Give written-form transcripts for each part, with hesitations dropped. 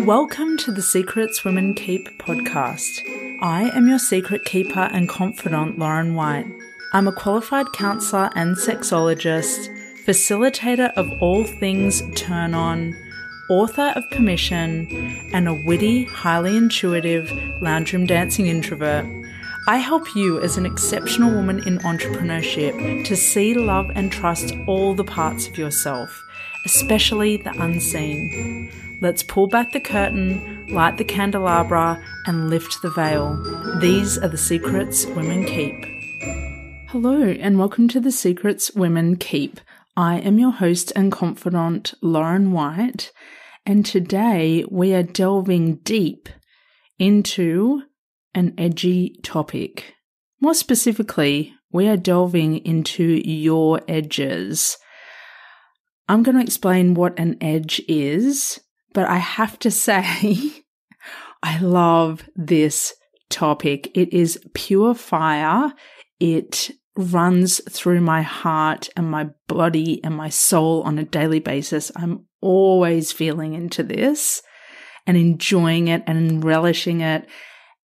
Welcome to the Secrets Women Keep podcast. I am your secret keeper and confidant, Lauren White. I'm a qualified counsellor and sexologist, facilitator of all things turn on, author of Permission, and a witty, highly intuitive lounge room dancing introvert. I help you as an exceptional woman in entrepreneurship to see, love, and trust all the parts of yourself, especially the unseen. Let's pull back the curtain, light the candelabra, and lift the veil. These are the secrets women keep. Hello, and welcome to the Secrets Women Keep. I am your host and confidant, Lauren White, and today we are delving deep into an edgy topic. More specifically, we are delving into your edges. I'm going to explain what an edge is, but I have to say, I love this topic. It is pure fire. It runs through my heart and my body and my soul on a daily basis. I'm always feeling into this and enjoying it and relishing it.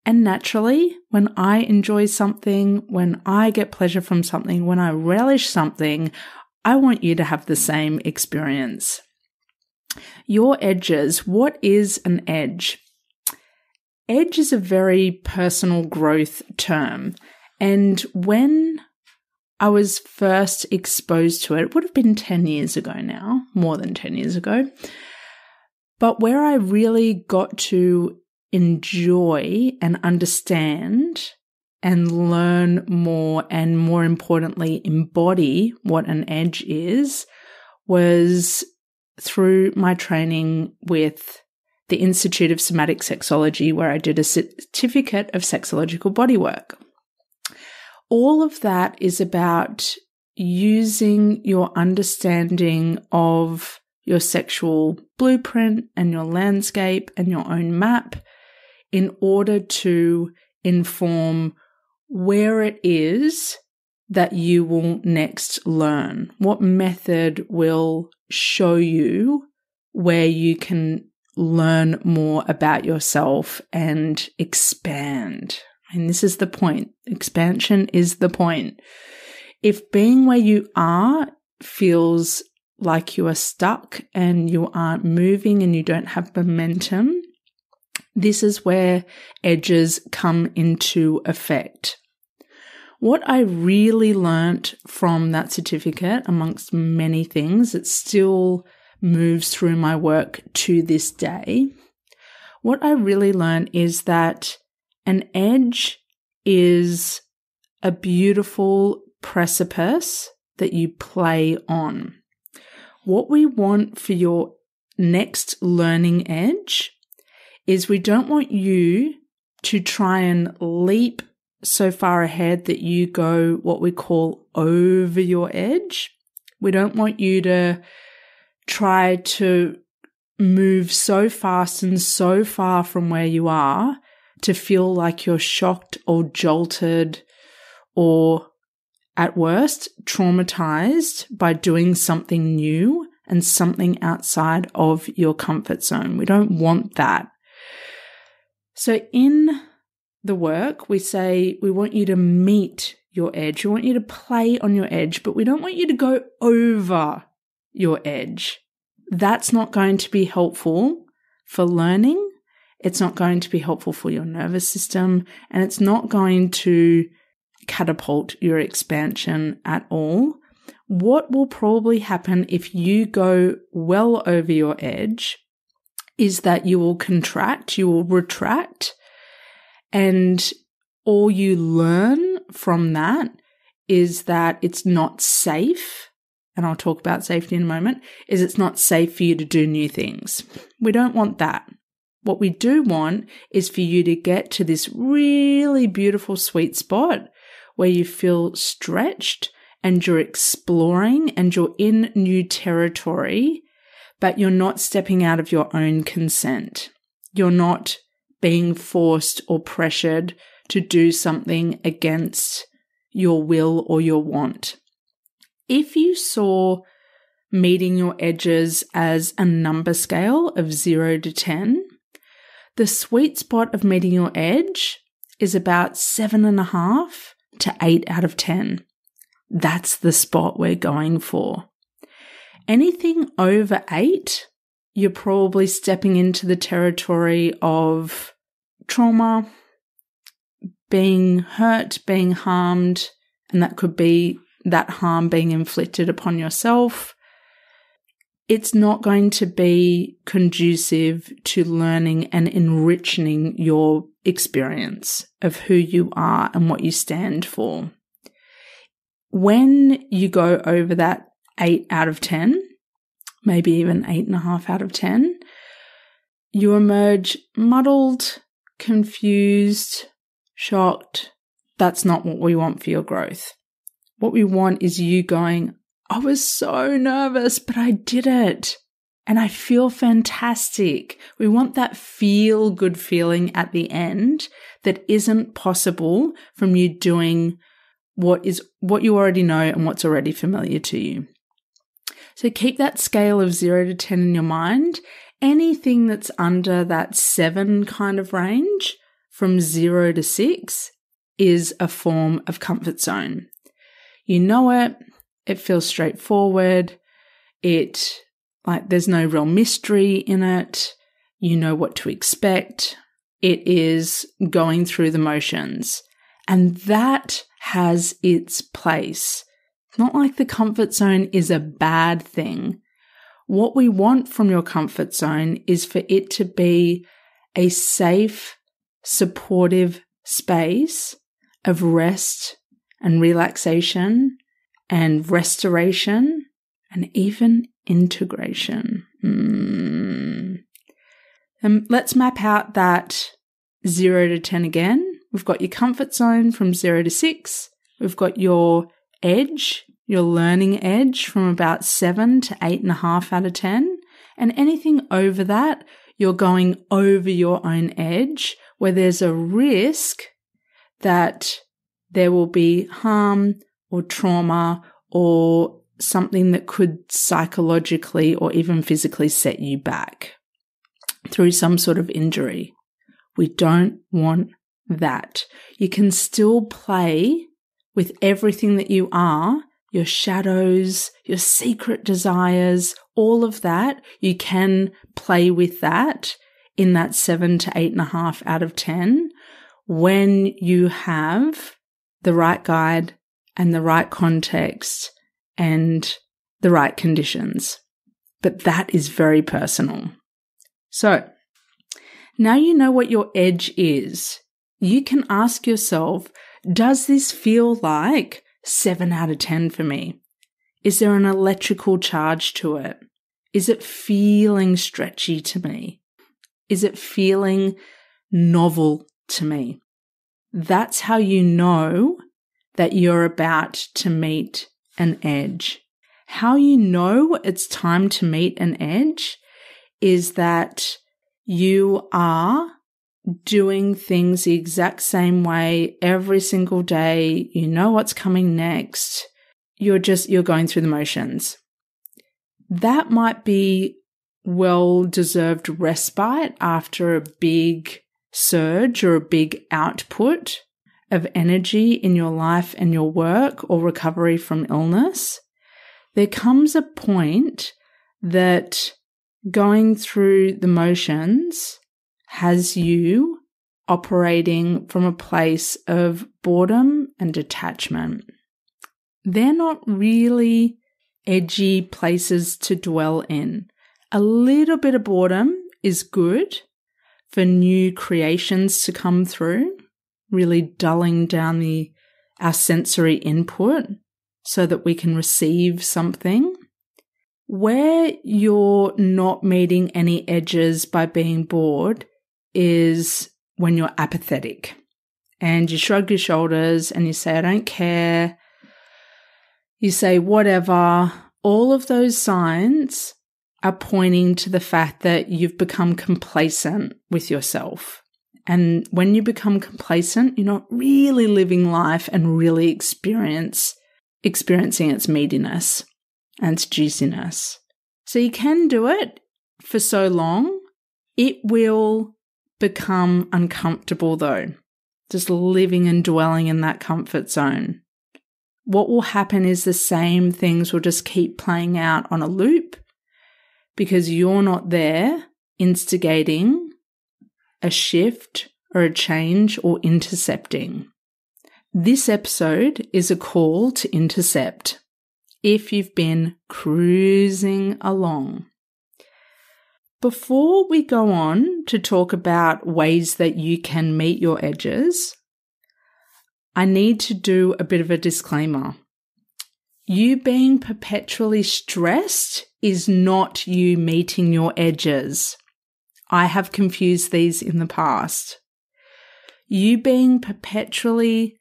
And naturally, when I enjoy something, when I get pleasure from something, when I relish something, I want you to have the same experience. Your edges. What is an edge? Edge is a very personal growth term. And when I was first exposed to it, it would have been 10 years ago now, more than 10 years ago. But where I really got to enjoy and understand and learn more, and more importantly, embody what an edge is, was through my training with the Institute of Somatic Sexology, where I did a certificate of sexological bodywork. All of that is about using your understanding of your sexual blueprint and your landscape and your own map in order to inform where it is that you will next learn. What method will show you where you can learn more about yourself and expand. And this is the point. Expansion is the point. If being where you are feels like you are stuck and you aren't moving and you don't have momentum, this is where edges come into effect. What I really learnt from that certificate, amongst many things, it still moves through my work to this day. What I really learned is that an edge is a beautiful precipice that you play on. What we want for your next learning edge is we don't want you to try and leap so far ahead that you go what we call over your edge. We don't want you to try to move so fast and so far from where you are to feel like you're shocked or jolted or, at worst, traumatized by doing something new and something outside of your comfort zone. We don't want that. So in the work, we say we want you to meet your edge. We want you to play on your edge, but we don't want you to go over your edge. That's not going to be helpful for learning. It's not going to be helpful for your nervous system, and it's not going to catapult your expansion at all. What will probably happen if you go well over your edge is that you will contract, you will retract, and all you learn from that is that it's not safe, and I'll talk about safety in a moment, is it's not safe for you to do new things. We don't want that. What we do want is for you to get to this really beautiful sweet spot where you feel stretched and you're exploring and you're in new territory, but you're not stepping out of your own consent. You're not being forced or pressured to do something against your will or your want. If you saw meeting your edges as a number scale of 0 to 10. The sweet spot of meeting your edge is about 7.5 to 8 out of 10. That's the spot we're going for. Anything over 8, you're probably stepping into the territory of trauma, being hurt, being harmed, and that could be that harm being inflicted upon yourself. It's not going to be conducive to learning and enriching your experience of who you are and what you stand for. When you go over that 8 out of 10, maybe even 8.5 out of 10, you emerge muddled, confused, shocked. That's not what we want for your growth. What we want is you going, I was so nervous, but I did it. And I feel fantastic. We want that feel-good feeling at the end that isn't possible from you doing what you already know and what's already familiar to you. So keep that scale of 0 to 10 in your mind. Anything that's under that 7 kind of range, from 0 to 6, is a form of comfort zone. You know it. It feels straightforward. There's no real mystery in it. You know what to expect. It is going through the motions. And that has its place. It's not like the comfort zone is a bad thing. What we want from your comfort zone is for it to be a safe, supportive space of rest and relaxation and restoration and even integration. Let's map out that 0 to 10 again. We've got your comfort zone from 0 to 6. We've got your edge, your learning edge from about 7 to 8.5 out of 10. And anything over that, you're going over your own edge where there's a risk that there will be harm or trauma or something that could psychologically or even physically set you back through some sort of injury. We don't want that. You can still play with everything that you are, your shadows, your secret desires, all of that. You can play with that in that 7 to 8.5 out of 10 when you have the right guide and the right context and the right conditions. But that is very personal. So now you know what your edge is. You can ask yourself, does this feel like 7 out of 10 for me? Is there an electrical charge to it? Is it feeling stretchy to me? Is it feeling novel to me? That's how you know that you're about to meet an edge. How you know it's time to meet an edge is that you are doing things the exact same way every single day. You know what's coming next. You're going through the motions. That might be well-deserved respite after a big surge or a big output of energy in your life and your work or recovery from illness. There comes a point that going through the motions has you operating from a place of boredom and detachment. They're not really edgy places to dwell in. A little bit of boredom is good for new creations to come through, really dulling down our sensory input so that we can receive something. Where you're not meeting any edges by being bored is when you're apathetic and you shrug your shoulders and you say, I don't care. You say, whatever. All of those signs are pointing to the fact that you've become complacent with yourself. And when you become complacent, you're not really living life and really experiencing its meatiness. and its juiciness. So you can do it for so long. It will become uncomfortable though, just living and dwelling in that comfort zone. What will happen is the same things will just keep playing out on a loop because you're not there instigating a shift or a change or intercepting. This episode is a call to intercept if you've been cruising along. Before we go on to talk about ways that you can meet your edges, I need to do a bit of a disclaimer. You being perpetually stressed is not you meeting your edges. I have confused these in the past. You being perpetually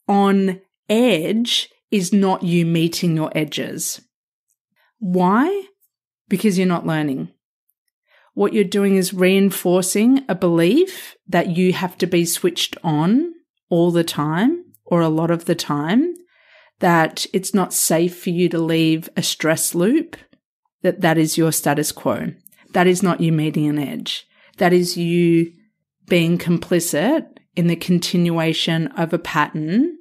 on edge is not you meeting your edges. Why? Because you're not learning. What you're doing is reinforcing a belief that you have to be switched on all the time or a lot of the time, that it's not safe for you to leave a stress loop, that is your status quo. That is not you meeting an edge. That is you being complicit in the continuation of a pattern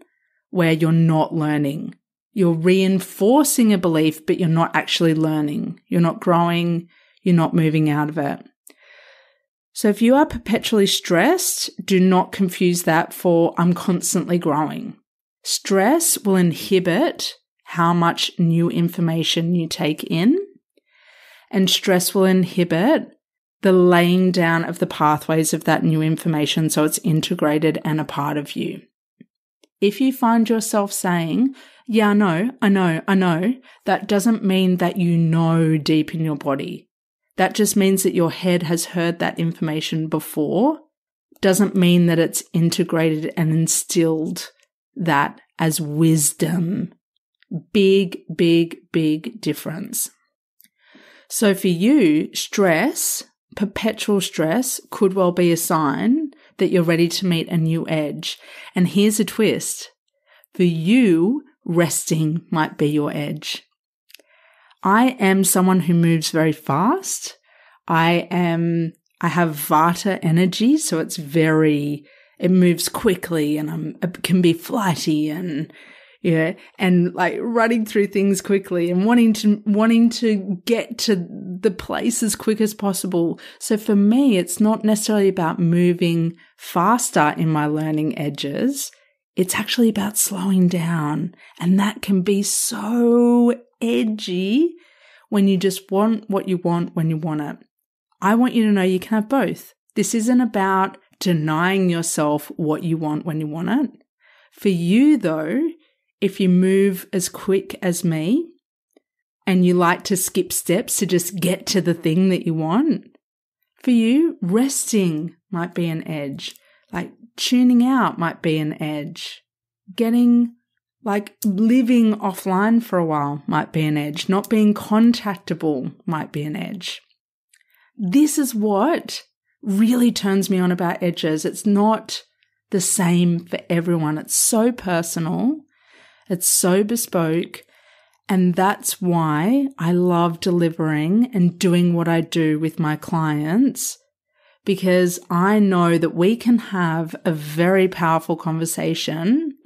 where you're not learning. You're reinforcing a belief, but you're not actually learning. You're not growing. You're not moving out of it. So if you are perpetually stressed, do not confuse that for I'm constantly growing. Stress will inhibit how much new information you take in, and stress will inhibit the laying down of the pathways of that new information so it's integrated and a part of you. If you find yourself saying, yeah, I know, that doesn't mean that you know deep in your body. That just means that your head has heard that information before. Doesn't mean that it's integrated and instilled that as wisdom. Big, big, big difference. So for you, stress, perpetual stress, could well be a sign that you're ready to meet a new edge. And here's a twist. For you, resting might be your edge. I am someone who moves very fast. I have Vata energy, so it moves quickly and it can be flighty and like running through things quickly and wanting to get to the place as quick as possible. So for me, it's not necessarily about moving faster in my learning edges. It's actually about slowing down. And that can be so edgy when you just want what you want when you want it. I want you to know you can have both. This isn't about denying yourself what you want when you want it. For you though, if you move as quick as me and you like to skip steps to just get to the thing that you want, for you, resting might be an edge. Like tuning out might be an edge. Living offline for a while might be an edge. Not being contactable might be an edge. This is what really turns me on about edges. It's not the same for everyone. It's so personal. It's so bespoke. And that's why I love delivering and doing what I do with my clients, because I know that we can have a very powerful conversation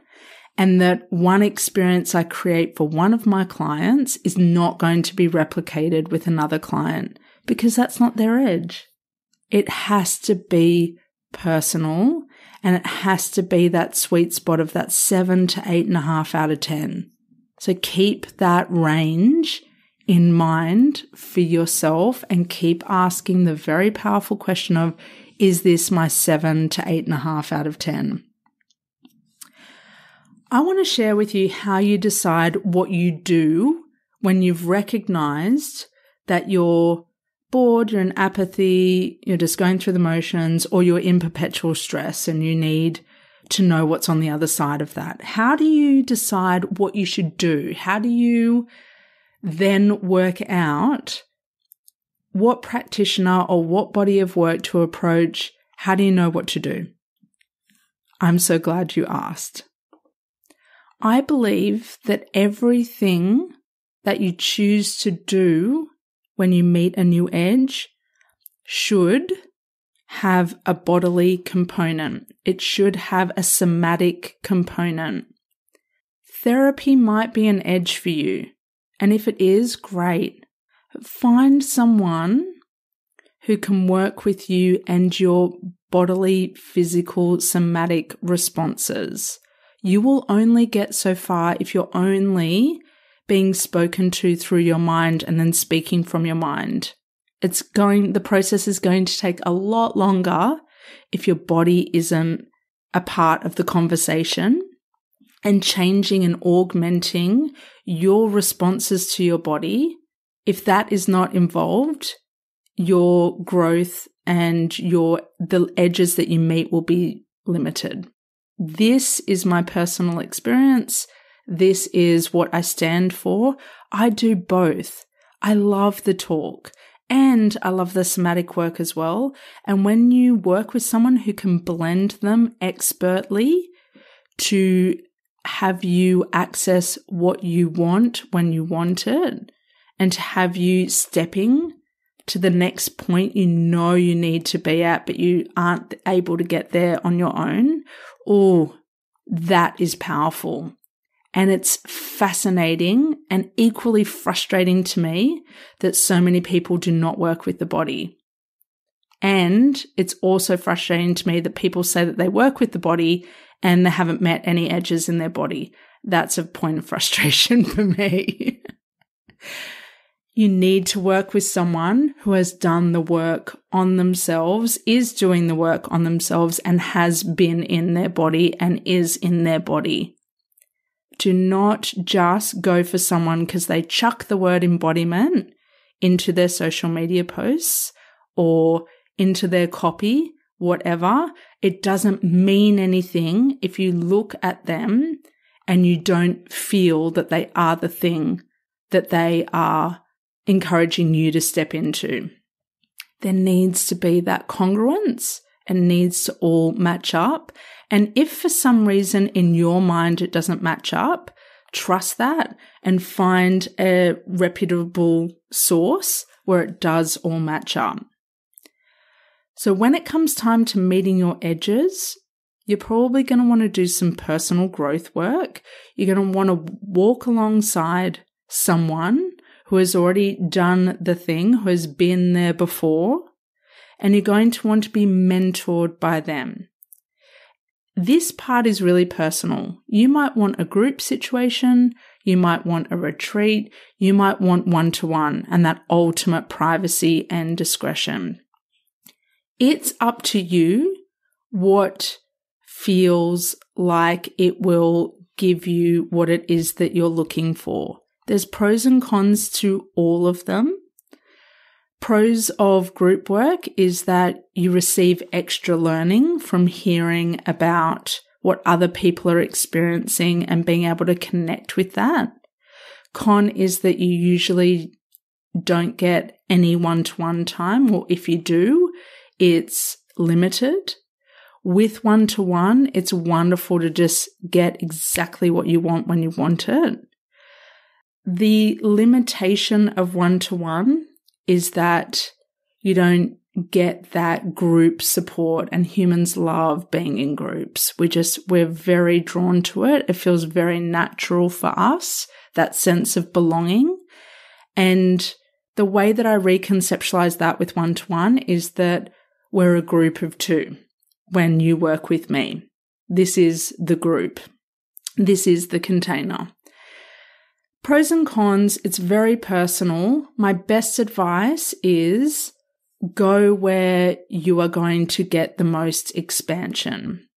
and that one experience I create for one of my clients is not going to be replicated with another client because that's not their edge. It has to be personal and it has to be that sweet spot of that 7 to 8.5 out of 10. So keep that range in mind for yourself and keep asking the very powerful question of, is this my 7 to 8.5 out of 10? I want to share with you how you decide what you do when you've recognized that you're bored, you're in apathy, you're just going through the motions, or you're in perpetual stress and you need to know what's on the other side of that. How do you decide what you should do? How do you then work out what practitioner or what body of work to approach? How do you know what to do? I'm so glad you asked. I believe that everything that you choose to do when you meet a new edge should have a bodily component. It should have a somatic component. Therapy might be an edge for you, and if it is, great. Find someone who can work with you and your bodily, physical, somatic responses. You will only get so far if you're only being spoken to through your mind and then speaking from your mind. The process is going to take a lot longer if your body isn't a part of the conversation, and changing and augmenting your responses to your body. If that is not involved, your growth and the edges that you meet will be limited. This is my personal experience. This is what I stand for. I do both. I love the talk and I love the somatic work as well. And when you work with someone who can blend them expertly to have you access what you want when you want it, and to have you stepping to the next point you know you need to be at, but you aren't able to get there on your own, that is powerful. And it's fascinating and equally frustrating to me that so many people do not work with the body. And it's also frustrating to me that people say that they work with the body and they haven't met any edges in their body. That's a point of frustration for me. You need to work with someone who has done the work on themselves, is doing the work on themselves, and has been in their body and is in their body. Do not just go for someone because they chuck the word embodiment into their social media posts or into their copy, whatever. It doesn't mean anything if you look at them and you don't feel that they are the thing that they are encouraging you to step into. There needs to be that congruence and needs to all match up. And if for some reason in your mind it doesn't match up, trust that and find a reputable source where it does all match up. So when it comes time to meeting your edges, you're probably going to want to do some personal growth work. You're going to want to walk alongside someone who has already done the thing, who has been there before, and you're going to want to be mentored by them. This part is really personal. You might want a group situation, you might want a retreat, you might want one-to-one and that ultimate privacy and discretion. It's up to you what feels like it will give you what it is that you're looking for. There's pros and cons to all of them. Pros of group work is that you receive extra learning from hearing about what other people are experiencing and being able to connect with that. Con is that you usually don't get any one-to-one time, or if you do, it's limited. With one-to-one, it's wonderful to just get exactly what you want when you want it. The limitation of one-to-one is that you don't get that group support, and humans love being in groups. We're very drawn to it. It feels very natural for us, that sense of belonging. And the way that I reconceptualize that with one-to-one is that we're a group of two when you work with me. This is the group. This is the container. Pros and cons, it's very personal. My best advice is go where you are going to get the most expansion.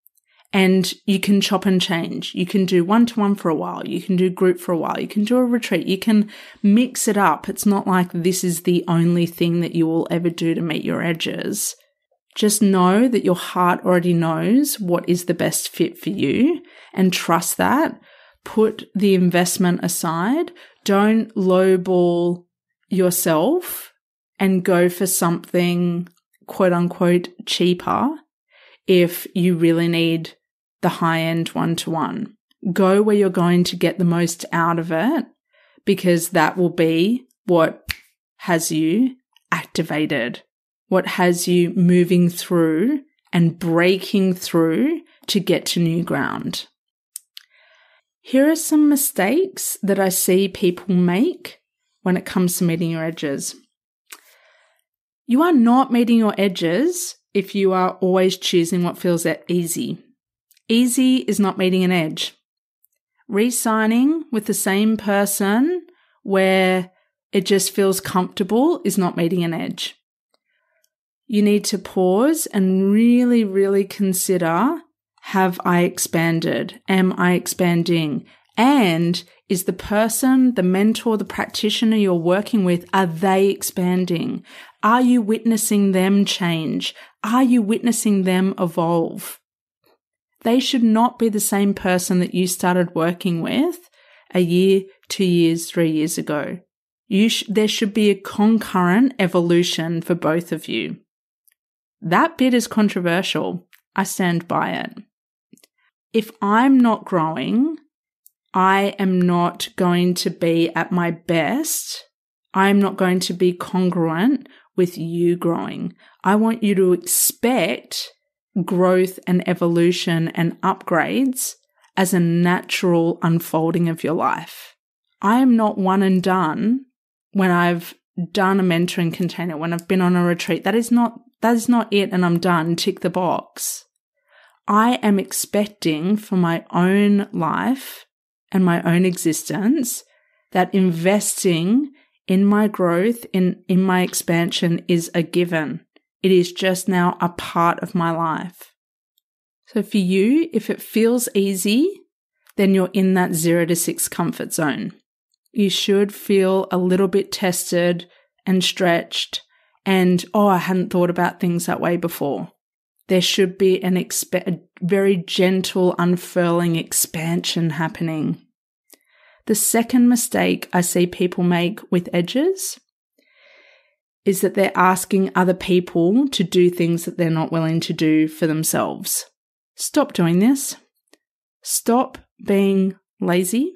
And you can chop and change. You can do one-to-one for a while. You can do group for a while. You can do a retreat. You can mix it up. It's not like this is the only thing that you will ever do to meet your edges. Just know that your heart already knows what is the best fit for you, and trust that. Put the investment aside. Don't lowball yourself and go for something quote unquote cheaper if you really need the high end one-to-one. Go where you're going to get the most out of it, because that will be what has you activated, what has you moving through and breaking through to get to new ground. Here are some mistakes that I see people make when it comes to meeting your edges. You are not meeting your edges if you are always choosing what feels easy. Easy is not meeting an edge. Re-signing with the same person where it just feels comfortable is not meeting an edge. You need to pause and really, really consider, have I expanded? Am I expanding? And is the person, the mentor, the practitioner you're working with, are they expanding? Are you witnessing them change? Are you witnessing them evolve? They should not be the same person that you started working with a year, 2 years, 3 years ago. There should be a concurrent evolution for both of you. That bit is controversial. I stand by it. If I'm not growing, I am not going to be at my best. I'm not going to be congruent with you growing. I want you to expect growth and evolution and upgrades as a natural unfolding of your life. I am not one and done when I've done a mentoring container, when I've been on a retreat. That is not it, and I'm done. Tick the box. I am expecting for my own life and my own existence that investing in my growth, in my expansion is a given. It is just now a part of my life. So for you, if it feels easy, then you're in that 0 to 6 comfort zone. You should feel a little bit tested and stretched and, I hadn't thought about things that way before. There should be a very gentle unfurling expansion happening. The second mistake I see people make with edges is that they're asking other people to do things that they're not willing to do for themselves. Stop doing this. Stop being lazy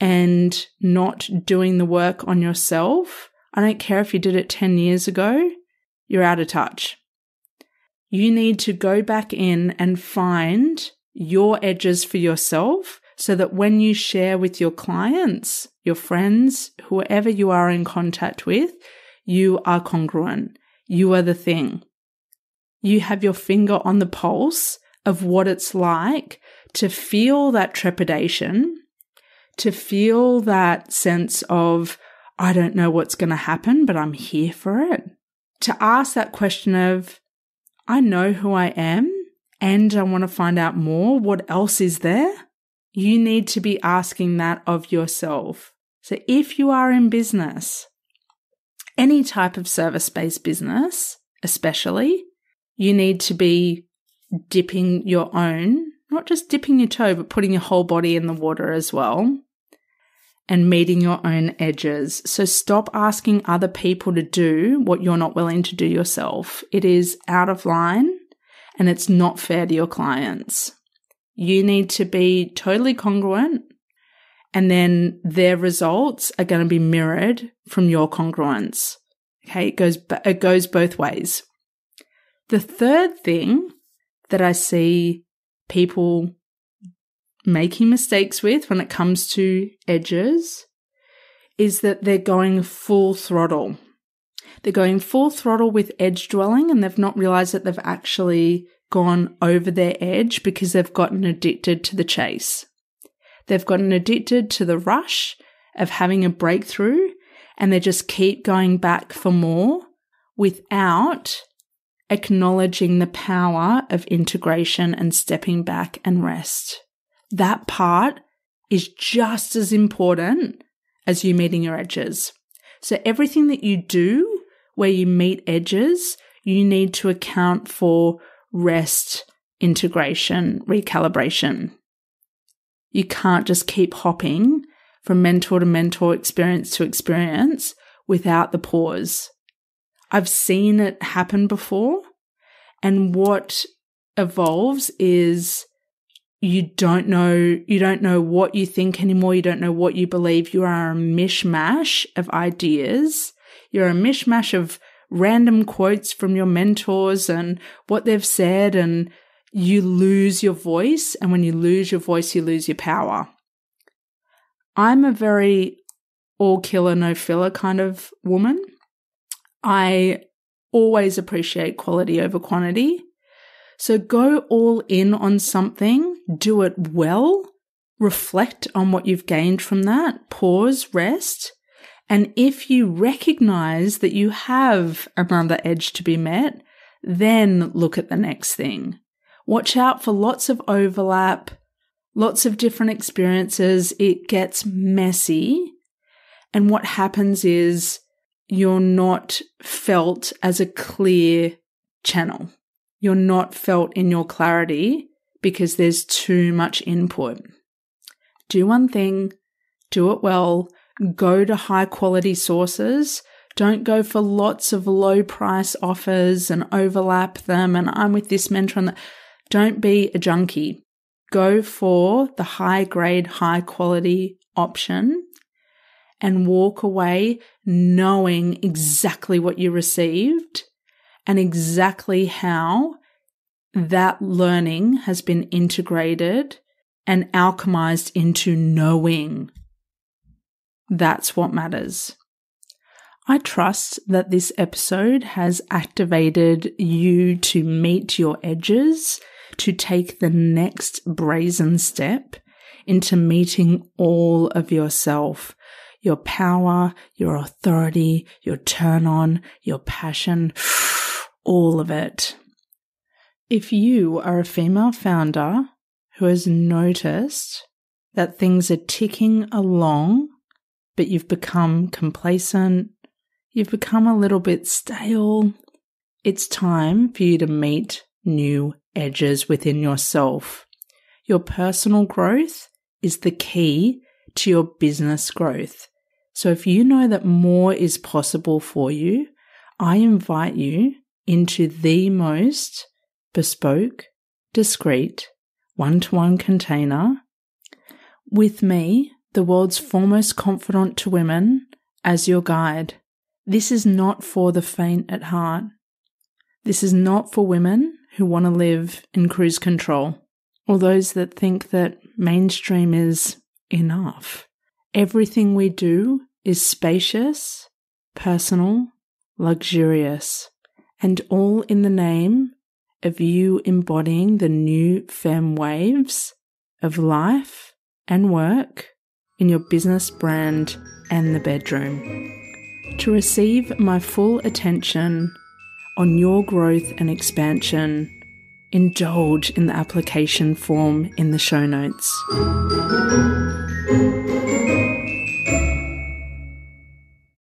and not doing the work on yourself. I don't care if you did it 10 years ago, you're out of touch. You need to go back in and find your edges for yourself so that when you share with your clients, your friends, whoever you are in contact with, you are congruent. You are the thing. You have your finger on the pulse of what it's like to feel that trepidation, to feel that sense of, I don't know what's going to happen, but I'm here for it. To ask that question of, I know who I am and I want to find out more. What else is there? You need to be asking that of yourself. So if you are in business, any type of service-based business, especially, you need to be dipping your own, not just dipping your toe, but putting your whole body in the water as well and meeting your own edges. So stop asking other people to do what you're not willing to do yourself. It is out of line and it's not fair to your clients. You need to be totally congruent, and then their results are going to be mirrored from your congruence. Okay, it goes both ways. The third thing that I see people making mistakes with when it comes to edges is that they're going full throttle. They're going full throttle with edge dwelling, and they've not realized that they've actually gone over their edge because they've gotten addicted to the chase. They've gotten addicted to the rush of having a breakthrough, and they just keep going back for more without acknowledging the power of integration and stepping back and rest. That part is just as important as you meeting your edges. So everything that you do where you meet edges, you need to account for rest, integration, recalibration. You can't just keep hopping from mentor to mentor, experience to experience without the pause. I've seen it happen before, and what evolves is you don't know what you think anymore. You don't know what you believe. You are a mishmash of ideas. You're a mishmash of random quotes from your mentors and what they've said, and you lose your voice. And when you lose your voice, you lose your power. I'm a very all killer, no filler kind of woman. I always appreciate quality over quantity. So go all in on something, do it well, reflect on what you've gained from that, pause, rest. And if you recognize that you have another edge to be met, then look at the next thing. Watch out for lots of overlap, lots of different experiences. It gets messy. And what happens is you're not felt as a clear channel. You're not felt in your clarity because there's too much input. Do one thing, do it well, go to high quality sources. Don't go for lots of low price offers and overlap them and I'm with this mentor and that. Don't be a junkie. Go for the high grade, high quality option and walk away knowing exactly what you received and exactly how that learning has been integrated and alchemized into knowing. That's what matters. I trust that this episode has activated you to meet your edges, to take the next brazen step into meeting all of yourself. Your power, your authority, your turn on, your passion, all of it. If you are a female founder who has noticed that things are ticking along, but you've become complacent, you've become a little bit stale, it's time for you to meet new edges within yourself. Your personal growth is the key to your business growth. So if you know that more is possible for you, I invite you into the most bespoke, discreet, one-to-one container with me, the world's foremost confidant to women, as your guide. This is not for the faint at heart. This is not for women who want to live in cruise control or those that think that mainstream is enough. Everything we do is spacious, personal, luxurious, and all in the name of you embodying the new femme waves of life and work in your business, brand, and the bedroom. To receive my full attention on your growth and expansion, indulge in the application form in the show notes.